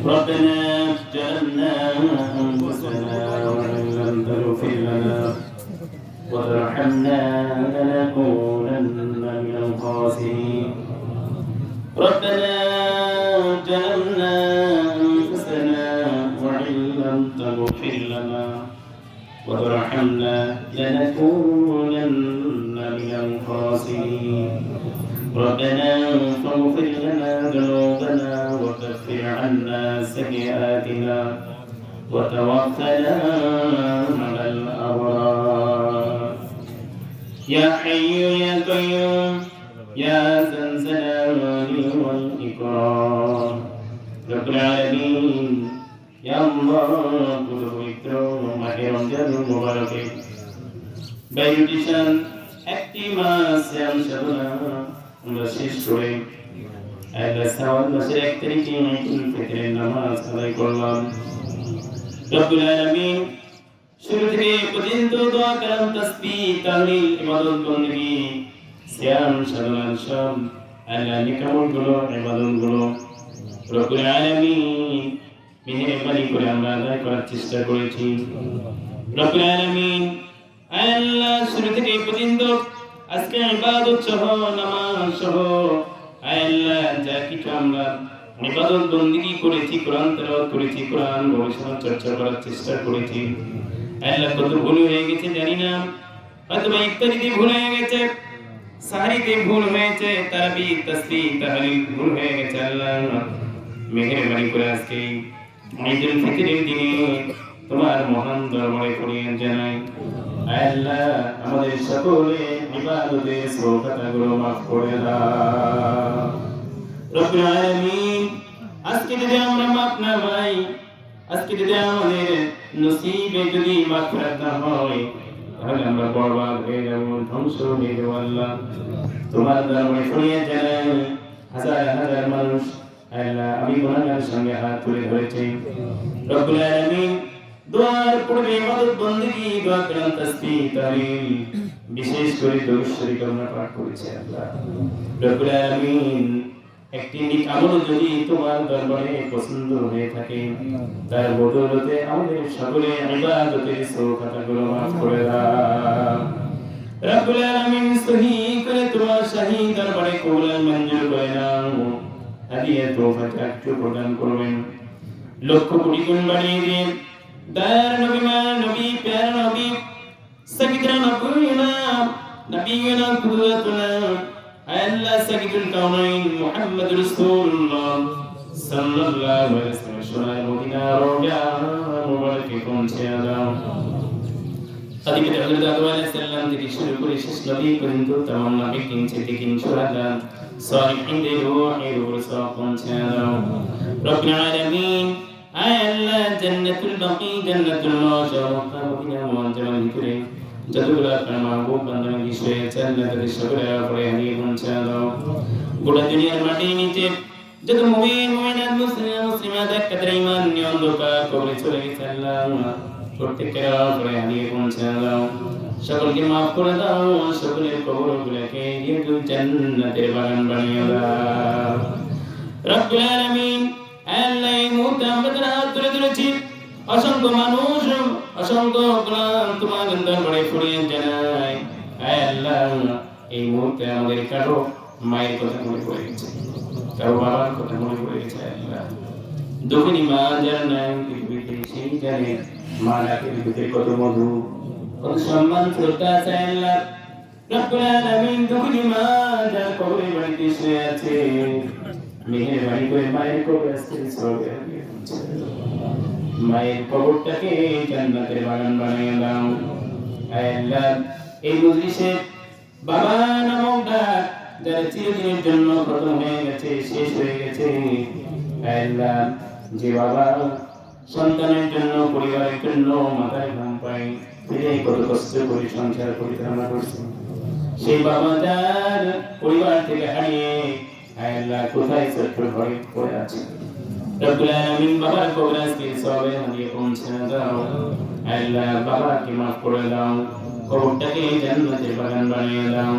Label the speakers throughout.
Speaker 1: ربنا ظلمنا أنفسنا وإن لم تغفر لنا وترحمنا لنكونن من الخاسرين ربنا ظلمنا أنفسنا وإن لم تغفر لنا وترحمنا لنكونن من الخاسرين ربنا فاغفر لنا ذنوبنا وكفر عنا سيئاتنا وتوفنا مع الأبرار يا حي يا قيوم يا ذا الجلال والإكرام رب العالمين يا الله كل পবিত্র মাহে রমজানুল মুবারকে বেরিটিশন একটি মাস সিয়াম সাধনা আমরা শেষ করে আল্লাহ সাওয়াল মাসের 1 তারিখে ঈদুল ফিতরের নামাজ আদায় করলাম রব্বুল আলামিন শুরু থেকে পর্যন্ত দোয়া কালাম তাসবিহ তাহলিল ইবাদত বندگی সিয়াম সাধনা সব আল্লাহ নিকামল গুলো ইবাদত গুলো রব্বুল আলামিন মেহেরবানি করে আমরা আদায় করার চেষ্টা করেছি রব্বুল আলামিন আল্লাহ শুরু থেকে পর্যন্ত আজকে ইবাদত সহ নামাজ সহ আল্লাহ যা কিছু আমরা ইবাদত বندگی করেছি কোরআন তেলাওয়াত করেছি কোরআন গবেষণা চর্চা করার চেষ্টা করেছি আল্লাহ কত ভুল হয়ে গেছে জানি না হয়তো ইফতারিতে ভুল হয়ে গেছে সাহরিতে ভুল হয়েছে তারাবি তাসবিহ তাহলিল ভুল হয়ে গেছে আল্লাহ মেহেরবানি করে আজকে ঈদুল ফিতরের দিনে তোমার মহান দরবারে ফরিয়াদ জানাই আল্লাহ আমাদের সকলে ইবাদতের সওয়াবগুলো মাফ করে দাও রব্বুল আলামিন আজকে যদি আমরা মাফ না পাই আজকে যদি আমাদের নসিবে যদি মাগফিরাত না হয় তাহলে আমরা বরবাদ হয়ে যাব ধ্বংস হয়ে যাব আল্লাহ তোমার দরবারে ফরিয়াদ জানাই হাজার হাজার মানুষ আল্লাহ আমি গুনাহগারের সঙ্গে হাত তুলে ধরেছি রব্বুল আলামিন দোয়ার পূর্বে ইবাদত বندگی দোয়া কালাম তাসবিহ তাহলিল বিশেষ করে দরুদ শরীফ আমরা পাঠ করেছি আল্লাহ রব্বুল আলামিন একটি নেক আমল যদি তোমার দরবারে পছন্দ হয়ে থাকে তার বদৌলতে আমাদের সকলে ইবাদতের সওয়াবগুলো মাফ করে দাও রব্বুল আলামিন সহি করে তোমার শাহী দরবারে কবুল মঞ্জুর করে নাও হাদিয়া তোফা চাকু প্রদান করবেন লক্ষ কোটি গুণ বাড়িয়ে দিন দয়ার নবী মান নবী প্যারা নবী সগিরা নবীনা কুদওয়াতুনা আল্লাহ সগিদুল কাউনাইন মুহাম্মদ রাসূলুল্লাহ সাল্লাল্লাহু আলাইহি ওয়াসাল্লাম সোনার মদিনা রওজা মুবারকে পৌঁছে দাও আদিকে হযরত আদম আলাইহিস সালাম থেকে শুরু করে শেষ নবী পর্যন্ত तमाम নবী সিদ্দিকিন শুহাদা সালিহিনদের রূহের উপর সওয়াব পৌঁছে দাও রব্বুল আলামিন আল্লাহ জান্নাতুল বাকি জান্নাতুল মাশাআল্লাহ মদিনা মুআজ্জামার ভিতরে যতগুলো আপনার মাহবুব বান্দার বিষয়ে আল্লাহ তাদের সকলের উপরে হারিয়ে পৌঁছে দাও গোটা দুনিয়ার মাটির নিচে যত মুমিন মুমিনাত মুসলিমাত একত্র ঈমান নিয়ে অন্ধকার কবরে চলে গেছে আল্লাহ প্রত্যেকের উপরে হারিয়ে পৌঁছে দাও সকলকে মাফ করে দাও সকলের কবরগুলোকে জান্নাতের বাগান বানিয়ে দাও রব্বুল আলামিন আল্লাহ এই মুহূর্তে আমরা যারা হাত তুলে ধরেছি অসংখ্য মানুষ অসংখ্য গুনাহ তোমার দরবারে ফরিয়াদ জানাই আল্লাহ এই মুহূর্তে আমাদের কারো মায়ের কথা মনে পড়ে গেছে কারো বাবার কথা মনে পড়ে গেছে আল্লাহ দুঃখিনী মা যারা নাই পৃথিবীতে সেই জানে মা ডাকের ভিতরে কত মধু কত সম্মান শ্রদ্ধা আছে আল্লাহ রব্বুল আলামিন দুঃখিনী মা যারা কবরে বাড়িতে শুয়ে আছে মেহেরবানি করে মায়ের কবর আজকে সওয়াবে মায়ের কবরটাকে জান্নাতের বাগান বানিয়ে দাও আল্লাহ এই মজলিসে বাবা নামক ডাক যারা চিরদিনের জন্য খতম হয়ে গেছে শেষ হয়ে গেছে আল্লাহ যে বাবা সন্তানের জন্য পরিবারের জন্য মাথায় ঘাম পায় ফিরে কত কষ্ট করে সংসার পরিচালনা করছে সেই বাবা যার পরিবার থেকে হারিয়ে আল্লাহ কোথায় ছোট্ট ঘরে পড়ে আছে রব্বুল আলামিন বাবার কবরে আজকে সওয়াবে হাদিয়া পৌঁছে দাও আল্লাহ বাবাকে মাফ করে দাও কবরটাকে জান্নাতের বাগান বানিয়ে দাও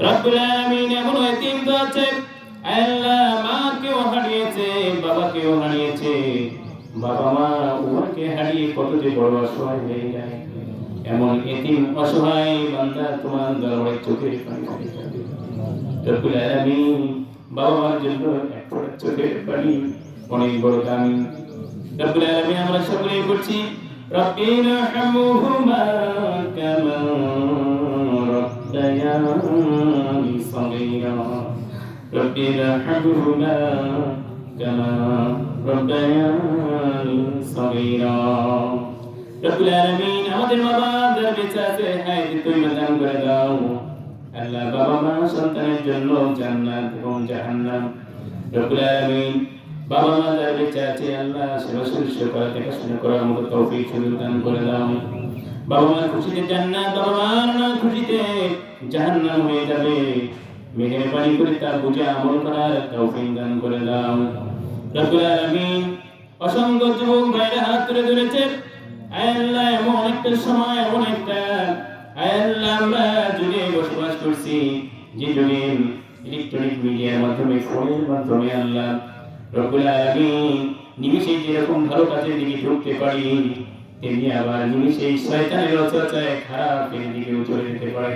Speaker 1: রব্বুল আলামিন এমন এতিম আছে আল্লাহ মাকেও হারিয়েছে, বাবাকেও হারিয়েছে, বাবা মা উভয়কে হারিয়ে কত যে বড় অসহায় হয়ে যায়। এমন এতিম অসহায় বান্দা তোমার দরবারে চোখের পানি ফেলে রব্বুল আলামিন, বাবা মার জন্য এক ফোঁটা চোখের পানি অনেক বড় দামি। রব্বুল আলামিন আমরা সকলেই করছি রব্বিরহামহুমা কামা রব্বায়ানি সগীরা, রব্বিরহামহুমা কামা রব্বায়ানি সগীরা। রব্বুল আলামিন আমাদের বাবা যারা বেঁচে আছে হায়াতে তৈয়বা দান করে দাও। আল্লাহ বাবা মা সন্তানের জন্য জান্নাত এবং জাহান্নাম। রব্বুল আলামিন বাবা মা যারা বেঁচে আছে আল্লাহ সেবা শুশ্রূষা করা দেখাশোনা করার মতো তৌফিক সুযোগ দান করে দাও। বাবা মার খুশিতে জান্নাত, বাবা মার না খুশিতে জাহান্নাম হয়ে যাবে। মেহেরবানি করে তা বুঝে আমল করার তৌফিক দান করে দাও। রব্বুল আলামিন অসংখ্য যুবক ভাইরা হাত তুলে ধরেছে। আল্লাহ এমন একটা সময়, এমন একটা আল্লাহ আমরা যুগে বসবাস করছি যে যুগে ইলেকট্রনিক মিডিয়ার মাধ্যমে, ফোনের মাধ্যমে আল্লাহ রব্বুল আলামিন নিমিষে যেরকম ভালো কাজের দিকে ঢুকতে পারি, তেমনি আবার নিমিষে শয়তানের রচনায় খারাপের দিকেও চলে যেতে পারে।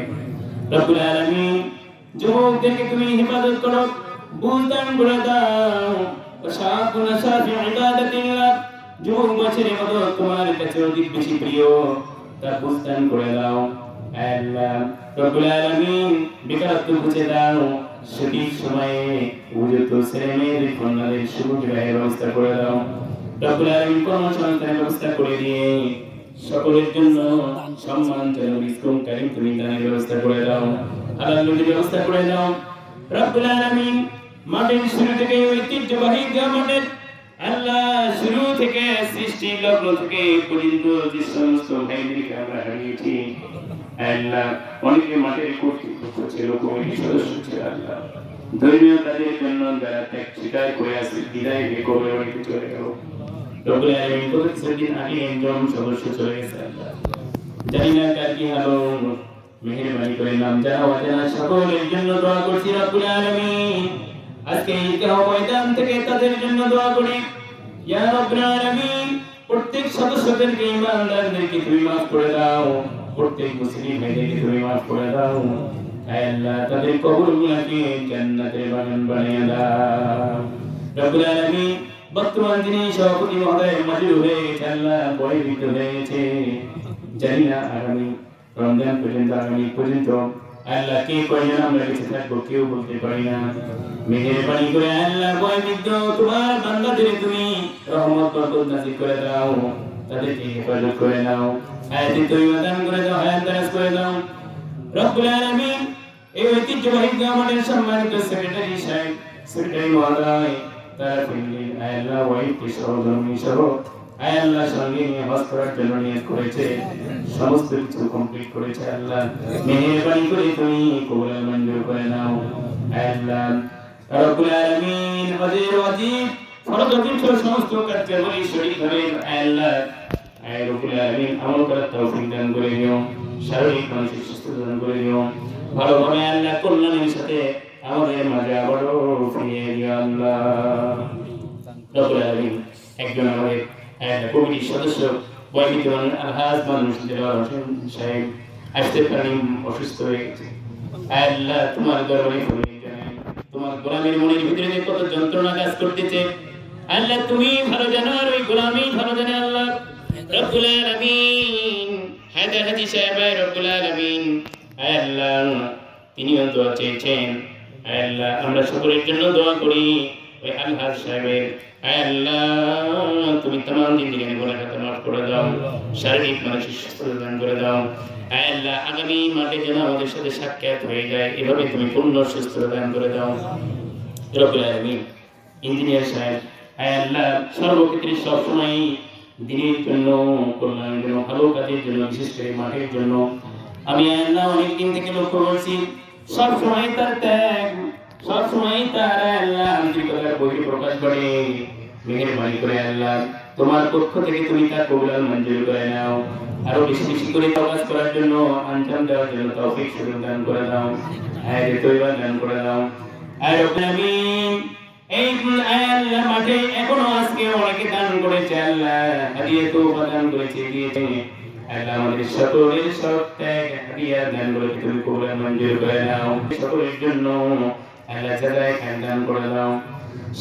Speaker 1: রব্বুল আলামিন যুবকদেরকে তুমি হেফাজত করো, বুঝ দান করে দাও। শাকুনা শাফি ইবাদাতিল্লাহ, যুবক বছরের মতো তোমার কাছে অধিক বেশি প্রিয়, তা বুঝ দান করে দাও। আল্লাহ রব্বুল আলামিন বেকারত্ব বুঝে দাও, সঠিক সময়ে উপযুক্ত ছেলেমেয়ের কন্যাদের শুভ বিবাহের ব্যবস্থা করে দাও। রব্বুল আলামিন কর্মসংস্থানের ব্যবস্থা করে দিয়ে সকলের জন্য সম্মানজনক রিজকুন কারীম তুমি দানের ব্যবস্থা করে দাও, হালাল রুজির ব্যবস্থা করে দাও। রব্বুল আলামিন মাটির শুরু থেকে ঐতিহ্যবাহী গ্রামের আল্লাহ শুরু থেকে সৃষ্টি লগ্ন থেকে পর্যন্ত যে সমস্ত ভাইদেরকে আমরা হারিয়েছি আল্লাহ, অনেকে মাটির কর্তৃপক্ষ ছিল, কমিটির সদস্য ছিল আল্লাহ, ধর্মীয় কাজের জন্য যারা ত্যাগ স্বীকার করে আছে বিদায় হয়ে কবরে বাড়িতে চলে গেল। রব্বুল আলামিন কত কিছুদিন আগে একজন সদস্য চলে গেছে আল্লাহ, জানি না কার কি হলো, মেহেরবানি করে নাম যারা অজানা সকলের জন্য দোয়া করছি। রব্বুল আলামিন আজকে ঈদগাহ ময়দান থেকে তাদের জন্য দোয়া করি। ইয়া রব্বুল আলামিন প্রত্যেক সদস্যদেরকে, ইমানদারদেরকে তুমি মাফ করে দাও, প্রত্যেক মুসলিম ভাইদেরকে তুমি মাফ করে দাও। হে আল্লাহ তাদের কবরগুলোকে জান্নাতের বাগান বানিয়ে দাও। রব্বুল আলামিন বর্তমান যিনি সভাপতি মহোদয় মাজুর হয়ে গেছে আল্লাহ, বয়বৃদ্ধ হয়ে গেছে, জানি না আগামী রমজান পর্যন্ত, আগামী পর্যন্ত আল্লাহ কে কয়জন আমরা বেঁচে থাকবো কেউ বলতে পারি না। মেহেরবানি করে আল্লাহ বয়বৃদ্ধ তোমার বান্দাদের তুমি রহমত বরকত নাযিল করে দাও, তাদেরকে হেফাজত করে নাও, হায়াতে তৈয়বা দান করে দাও, হায়াত দারাজ করে দাও। রব্বুল আলামিন এই ঐতিহ্যবাহী আমাদের সম্মানিত সেক্রেটারি সাহেব, সেক্রেটারি মহোদয়, তার ফ্যামিলি আল্লাহ ওয়াইফ সহধর্মী সহ আল্লাহ সঙ্গে নিয়ে হজ করার জন্য নিয়ত করেছে, সমস্ত কিছু কমপ্লিট করেছে আল্লাহ, মেহেরবানি করে তুমি কবুল মঞ্জুর করে নাও। আল্লাহ রব্বুল আলামিন হজের ওয়াজিব ফরজ কিছু সমস্ত কার্যাবলী শরীরভাবে আল্লাহ রব্বুল আলামিন আমল করার তৌফিক দান করে দিও, শারীরিক মানসিক সুস্থতা দান করে দিও, ভালোভাবে আল্লাহ কল্যাণের সাথে আমাদের মাঝে আবারও ফিরিয়ে দিও আল্লাহ। রব্বুল আলামিন একজন আমাদের কমিটির সদস্য বয়বৃদ্ধ আলহাজ মানুষ দেওয়ার হোসেন সাহেব আসতে পারেন, অসুস্থ হয়ে গেছে আল্লাহ, তোমার দরবারে তোমার গোলামের মনের ভিতরে যে কত যন্ত্রণা কাজ করতেছে আল্লাহ তুমি ভালো জানো, আর ওই গোলামি ভালো জানে আল্লাহ। রব্বুল আলামিন হায়দার হাজী সাহেব রব্বুল আলামিন আল্লাহ তিনিও দোয়া চেয়েছেন আল্লাহ, আমরা সকলের জন্য দোয়া করি। ওই আলহাজ সাহেবের আল্লাহ তুমি तमाम জিন্দেগি গুনাহ খাতা মাফ করে দাও, শারীরিক মানসিক সুস্থতা দান করে দাও আল্লাহ। আগামী মাঠে যেন আমাদের সাথে সাক্ষাৎ হয়ে যায়, এভাবে তুমি পূর্ণ সুস্থতা দান করে দাও রব্বুল আলামিন। ইঞ্জিনিয়ার সাহেব আল্লাহ সর্বক্ষেত্রে সবসময় দিনের জন্য, কল্যাণের জন্য, ভালো কাজের জন্য, বিশেষ করে মাঠের জন্য আমি আল্লাহ অনেকদিন থেকে লক্ষ্য করছি, সবসময় তার ত্যাগ, সবসময় তার আল্লাহ আন্তরিকতার বহিঃপ্রকাশ করে। মেহেরবানি করে আল্লাহ তোমার পক্ষ থেকে তুমি তার কবুল মঞ্জুর করে নাও, আরো বেশি বেশি করে কাজ করার জন্য, আঞ্জাম দেওয়ার জন্য তৌফিক সুযোগ দান করে দাও, হায়াতে তৈয়বা দান করে দাও। আর আমিন এই আল্লাহ মাঠে এখনো আজকে অনেকে দান করেছে আল্লাহ হাদিয়া তো দান করেছে দিয়েছে আল্লাহ আমাদের সকলের সব ত্যাগ হাদিয়া দান করে তুমি কবুল মঞ্জুর করে নাও সকলের জন্য আল্লাহ জাযায়ে খান দান করে দাও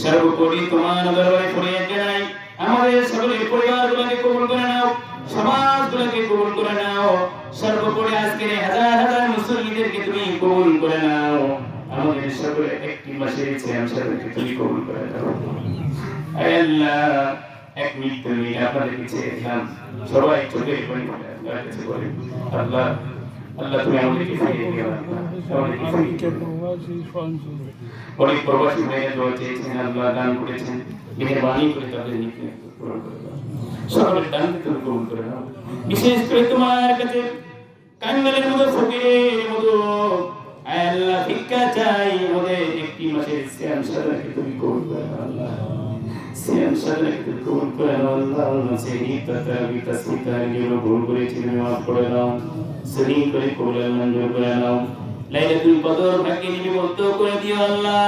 Speaker 1: সর্বোপরি তোমার দরবারে ফরিয়াদ জানাই আমাদের সকলের পরিবারগুলোকে কবুল করে নাও সমাজগুলোকে কবুল করে নাও সর্বোপরি আজকের হাজার হাজার মুসলিমদেরকে তুমি কবুল করে নাও আমাদের সকলে একটি মাসের সিয়াম সাধনাকে তুমি কবুল করে দাও আল্লাহ এক মিনিট তুমি আপনাদের কাছে এলাম সবাই চোখের পানি আল্লাহর কাছে বলি আল্লাহ আল্লাহ তুমি আমাদেরকে ফিরিয়ে দিও আমাদেরকে ফিরিয়ে দিও অনেক প্রবাসী ভাইয়ের দোয়া চেয়েছেন আল্লাহ দান করেছেন মেহেরবানি করে তাদের নিকট পূরণ করে দাও সকলের দানকে তুমি কবুল করে নাও বিশেষ করে তোমার কাছে কাঙ্গালের মতো ফকিরের মতো আল্লাহ ভিক্ষা চাই আমাদের একটি মাসের সিয়াম সাধনাকে তুমি কবুল করে নাও আল্লাহ সিয়াম সাধনাকে তুমি কবুল করে নাও আল্লাহ সেই তাতাবি তাসবিতার যেগুলো ভুল করেছি তুমি মাফ করে দাও সহি করে কবুল মঞ্জুর করে নাও লাইলাতুল কদর ভাগ্যে নিমিত্ত করে দিও আল্লাহ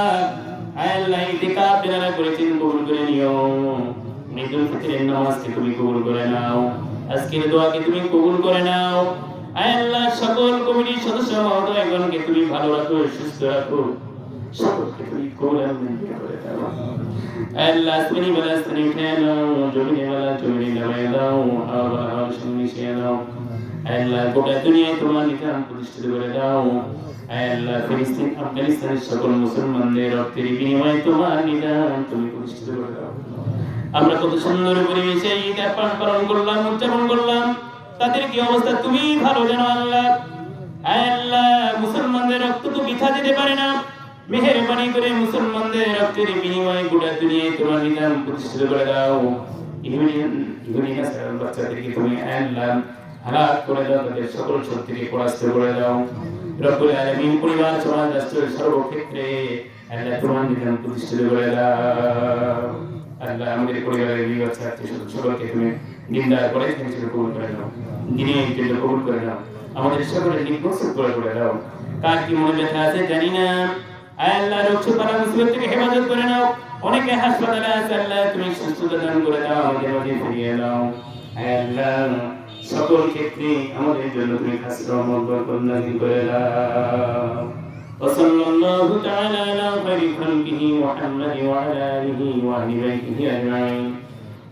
Speaker 1: আল্লাহ ইতিকাফ যারা করেছেন কবুল করে নিও ঈদুল ফিতরের নামাজকে তুমি কবুল করে নাও আজকের দোয়াকে তুমি কবুল করে নাও আল্লাহ সকল কমিটির সদস্য মহোদয়গণকে তুমি ভালো রাখো সুস্থ রাখো সকলকে তুমি কবুল মঞ্জুর করে দাও আল্লাহ আসমানি ওয়ালা আসমানি উঠিয়ে নাও জমিনে ওয়ালা জমিনে নামায় দাও হাওয়া হাওয়া মিশিয়ে দাও আল্লাহ গোটা দুনিয়ায় তোমার নিধান প্রতিষ্ঠিত করে দাও আল্লাহ ফিলিস্তিন আফগানিস্তানের সকল মুসলমানদের রক্তের বিনিময়ে তোমার নিধান তুমি প্রতিষ্ঠিত করে দাও আমরা কত সুন্দর পরিবেশে ঈদ পালন করলাম উদযাপন করলাম তাদের কি অবস্থা তুমি ভালো জানো আল্লাহ আল্লাহ মুসলমানদের রক্ত তো বৃথা যেতে পারে না মেহেরবানি করে মুসলমানদের রক্তের বিনিময়ে গোটা দুনিয়ায় তোমার নিধান প্রতিষ্ঠিত করে দাও দুনিয়া সারা বাচ্চাদেরকে তুমি আল্লাহ হালাক করে দাও তাদের সকল শক্তিকে পরাস্ত করে দাও রব্বুল আলামিন পরিবার সমাজ রাষ্ট্র সর্বক্ষেত্রে আল্লাহ তোমার নিধান প্রতিষ্ঠিত করে দাও আল্লাহ আমাদের পরিবারের বিবাহ সকলকে তুমি নিন্দা করে হিসেবে কবুল করে দাও দিনের জন্য কবুল করে দাও আমাদের সকলের নির্ভরশীল করে দাও কার কি মনে ব্যথা আছে জানি না আল্লাহ রোগ শোকা মুসিবত থেকে হেফাজত করে নাও অনেকে হাসপাতালে আছে আল্লাহ তুমি সুস্থতা দান করে দাও আমাদের মাঝে ফিরিয়ে দাও আল্লাহ সকল ক্ষেত্রে আমাদের জন্য তুমি খাস রহমত বরকত নাযিল করে দাও وصلى الله تعالى على خير خلقه محمد وعلى آله وأهل بيته أجمعين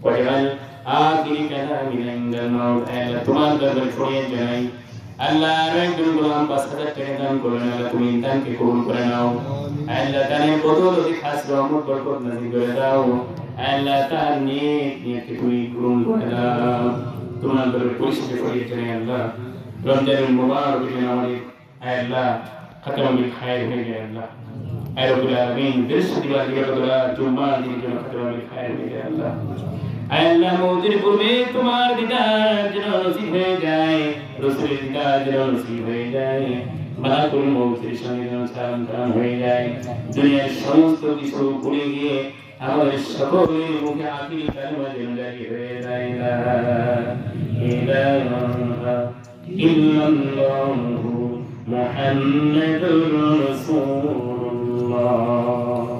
Speaker 1: واجعل آخر كلامنا عند الموت ألا তোমার দরবারে ফরিয়াদ জানাই আল্লাহ একজন গোলাম 5000 টাকা দান করলেন আল্লাহ তুমি দানকে কবুল করে নাও আল্লাহ দানের বদৌলতে খাস রহমত বরকত নাযিল করে দাও আল্লাহ তার নিয়তকে তুমি পূরণ করে দাও তোমার দরবারে পরিশুদ্ধ ফরিয়াদ জানাই আল্লাহ রমজানুল মুবারক যেন আমাদের আল্লাহ खत्म बिल खैर हो जाए अल्लाह ऐ रब्बुल आलमीन बृहस्पतिवार की बदला जुम्मा दिन जो खत्म बिल खैर हो जाए अल्लाह ऐ अल्लाह मौतेर पूर्वे तुम्हार दीदार যেন নসিব হয়ে যায় রাসূলের দীদার যেন নসিব হয়ে যায় মালাকুল মউতের সঙ্গে যেন সালাম হয়ে যায় দুনিয়ার সমস্ত কিছু ভুলে গিয়ে আমাদের সকলের মুখে আখিরি কালিমা যেন জারি হয়ে যায় লা ইলাহা ইল্লাল্লাহু محمد رسول الله